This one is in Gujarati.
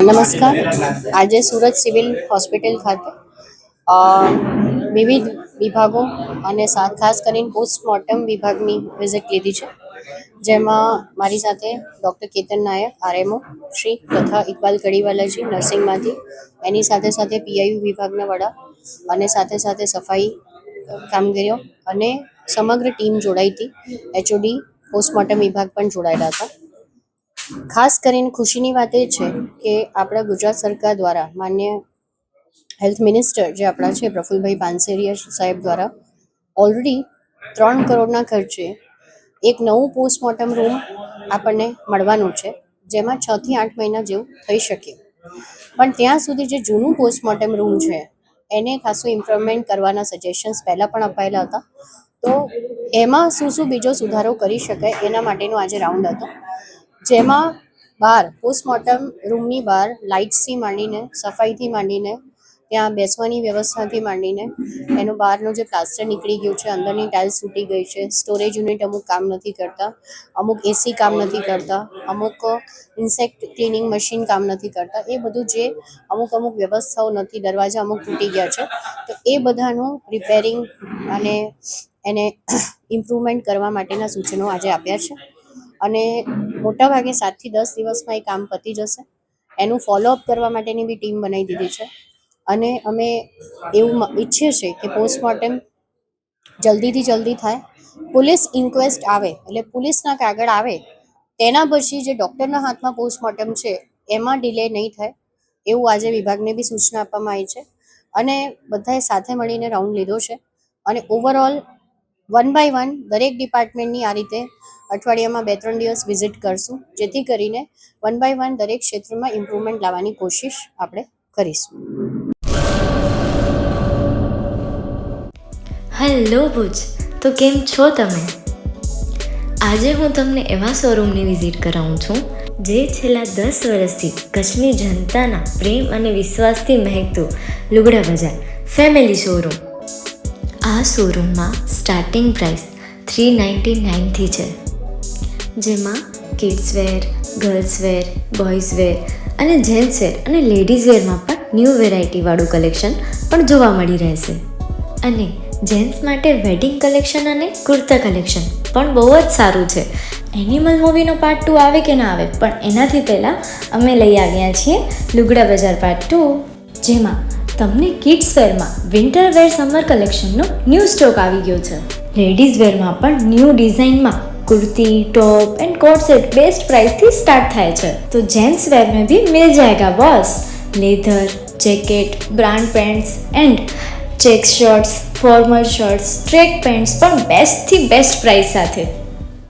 નમસ્કાર. આજે સુરત સિવિલ હોસ્પિટલ ખાતે અ, વિવિધ વિભાગો અને ખાસ કરીને પોસ્ટમોર્ટમ વિભાગની વિઝિટ લીધી છે, જેમાં મારી સાથે ડૉક્ટર કેતન નાયક આરએમઓ શ્રી તથા ઇકબાલ કડીવાલાજી નર્સિંગમાંથી, એની સાથે સાથે પીઆઈયુ વિભાગના વડા અને સાથે સાથે સફાઈ કામગીરીઓ અને સમગ્ર ટીમ જોડાઈ હતી. એચઓડી પોસ્ટમોર્ટમ વિભાગ પણ જોડાયેલા હતા. ખાસ કરીને ખુશીની વાત એ છે કે આપણા ગુજરાત સરકાર દ્વારા માન્ય હેલ્થ મિનિસ્ટર જે આપણા છે પ્રફુલભાઈ પાનસેરિયા સાહેબ દ્વારા ઓલરેડી 3 કરોડના ખર્ચે એક નવું પોસ્ટમોર્ટમ રૂમ આપણને મળવાનું છે, જેમાં 6 થી 8 મહિના જેવું થઈ શકે. પણ ત્યાં સુધી જે જૂનું પોસ્ટમોર્ટમ રૂમ છે એને ખાસું ઇમ્પ્રુવમેન્ટ કરવાના સજેશન્સ પહેલાં પણ અપાયેલા હતા. તો એમાં શું બીજો સુધારો કરી શકાય એના માટેનો આજે રાઉન્ડ હતો, જેમાં બહાર પોસ્ટમોર્ટમ રૂમની બહાર લાઇટ્સથી માંડીને, સફાઈથી માંડીને, ત્યાં બેસવાની વ્યવસ્થાથી માંડીને, એનું બહારનું જે પ્લાસ્ટર નીકળી ગયું છે, અંદરની ટાઇલ્સ તૂટી ગઈ છે, સ્ટોરેજ યુનિટ અમુક કામ નથી કરતા, અમુક એસી કામ નથી કરતા, અમુક ઇન્સેક્ટ ક્લિનિંગ મશીન કામ નથી કરતા, એ બધું જે અમુક વ્યવસ્થાઓ નથી, દરવાજા અમુક તૂટી ગયા છે, તો એ બધાનું રિપેરિંગ અને એને ઇમ્પ્રુવમેન્ટ કરવા માટેના સૂચનો આજે આપ્યા છે. અને મોટાભાગે 7 થી 10 દિવસમાં એ કામ પતી જશે. એનું ફોલોઅપ કરવા માટેની બી ટીમ બનાવી દીધી છે. અને અમે એવું ઈચ્છીએ છીએ કે પોસ્ટમોર્ટમ જલ્દીથી જલ્દી થાય, પોલીસ ઇન્ક્વેસ્ટ આવે એટલે પોલીસના કાગળ આવે તેના પછી જે ડૉક્ટરના હાથમાં પોસ્ટમોર્ટમ છે એમાં ડિલે નહીં થાય, એવું આજે વિભાગને બી સૂચના આપવામાં આવી છે. અને બધાએ સાથે મળીને રાઉન્ડ લીધો છે અને ઓવરઓલ 1 બાય 1 દરેક ડિપાર્ટમેન્ટની આ રીતે અઠવાડિયામાં 2-3 દિવસ વિઝિટ કરશું, જેથી કરીને 1 બાય 1 દરેક ક્ષેત્રમાં ઇમ્પ્રુવમેન્ટ લાવવાની કોશિશ આપણે કરીશું. હેલો ભુજ, તો કેમ છો તમે? આજે હું તમને એવા શોરૂમની વિઝિટ કરાવું છું જે છેલ્લા 10 વર્ષથી કચ્છની જનતાના પ્રેમ અને વિશ્વાસથી મહેકતું લુગડા બજાર ફેમિલી શોરૂમ. આ શોરૂમમાં સ્ટાર્ટિંગ પ્રાઇસ 399થી છે, જેમાં kids wear, girls wear, boys wear અને જેન્ટ્સ વેર અને લેડીઝ વેરમાં પણ ન્યૂ વેરાયટીવાળું કલેક્શન પણ જોવા મળી રહેશે. અને જેન્ટ્સ માટે વેડિંગ કલેક્શન અને કુર્તા કલેક્શન પણ બહુ જ સારું છે. એનિમલ મૂવીનો પાર્ટ 2 આવે કે ના આવે, પણ એનાથી પહેલાં અમે લઈ આવ્યા છીએ લુગડા બજાર પાર્ટ 2, જેમાં તમને કિડ્સ વેરમાં વિન્ટર વેર સમર કલેક્શનનો ન્યૂ સ્ટોક આવી ગયો છે. લેડીઝ વેરમાં પણ ન્યૂ ડિઝાઇનમાં kurti, top and coat set best price थी स्टार्ट थाय छे. तो जेंट्स वेर में भी मिल जाएगा boss. Leather, jacket, brand pants and check shirts, formal shirts, track pants પણ બેસ્ટ થી બેસ્ટ પ્રાઇસ સાથે.